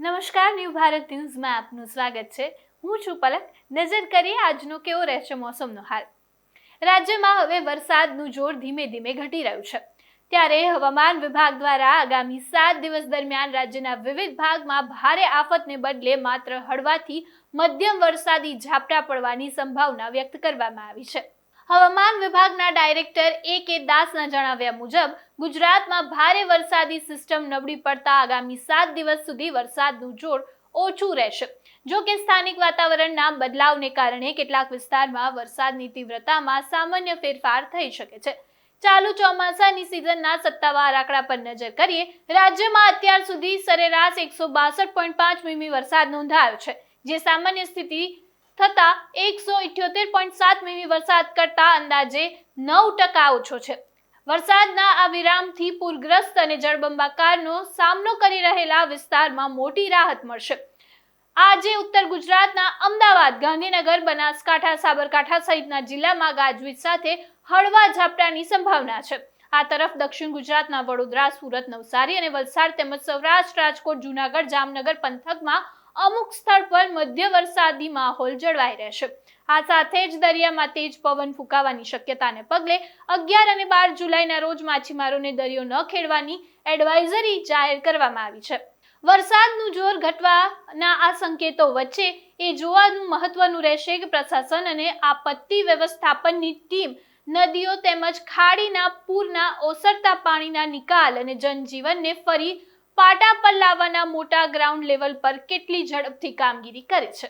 નમસ્કાર, ન્યૂ ભારત ન્યૂઝમાં આપનું સ્વાગત છે। હું છું પલક। નજર કરીએ આજનો કેવો રહેશે મોસમનો હાલ। રાજ્યમાં હવે વરસાદનું જોર ધીમે ધીમે ઘટી રહ્યું છે, ત્યારે હવામાન વિભાગ દ્વારા આગામી 7 દિવસ દરમિયાન રાજ્યના વિવિધ ભાગમાં ભારે આફતને બદલે માત્ર હળવાથી મધ્યમ વરસાદી ઝાપટા પડવાની સંભાવના વ્યક્ત કરવામાં આવી છે। હવામાન વિભાગના ડાયરેક્ટર A.K. દાસના જણાવ્યા મુજબ ગુજરાતમાં ભારે વરસાદી સિસ્ટમ નબળી પડતા આગામી 7 દિવસ સુધી વરસાદનું જોર ઓછું રહેશે। જો કે સ્થાનિક વાતાવરણના બદલાવને કારણે કેટલાક વિસ્તારમાં વરસાદની તીવ્રતામાં સામાન્ય ફેરફાર થઈ શકે છે। ચાલુ ચોમાસાની સિઝનના સત્તાવાર આંકડા પર નજર કરીએ, રાજ્યમાં અત્યાર સુધી સરેરાશ 162.5 મીમી વરસાદ નોંધાયો છે, જે સામાન્ય સ્થિતિ થતા 178.7 મીમી વરસાદ કરતા અંદાજે 9% ઓછો છે। વરસાદના આ વિરામથી પૂરગ્રસ્ત અને જળબંબાકારનો સામનો કરી રહેલા વિસ્તારમાં મોટી રાહત મળશે। આજે ઉત્તર ગુજરાતના અમદાવાદ, ગાંધીનગર, બનાસકાંઠા, સાબરકાંઠા સહિતના જિલ્લામાં ગાજવીજ સાથે હળવા ઝાપટાની સંભાવના છે। આ તરફ દક્ષિણ ગુજરાતના વડોદરા, સુરત, નવસારી અને વલસાડ તેમજ સૌરાષ્ટ્ર, રાજકોટ, જૂનાગઢ, જામનગર પંથકમાં અમુક સ્થળ પર મધ્ય વરસાદી માહોલ જળવાઈ રહેશે। આ સાથે જ દરિયામાં તેજ પવન ફૂંકાવાની શક્યતાને પગલે 11 અને 12 જુલાઈના રોજ માછીમારોને દરિયો ન ખેડવાની એડવાઇઝરી જાહેર કરવામાં આવી છે। વરસાદનું જોર ઘટવાના આ સંકેતો વચ્ચે એ જોવાનું મહત્વનું રહેશે કે પ્રશાસન અને આપત્તિ વ્યવસ્થાપનની ટીમ નદીઓ તેમજ ખાડીના પૂરના ઓસરતા પાણીના નિકાલ અને જનજીવનને ફરી પાટા પર લાવવાના મોટા ગ્રાઉન્ડ લેવલ પર કેટલી ઝડપથી કામગીરી કરે છે।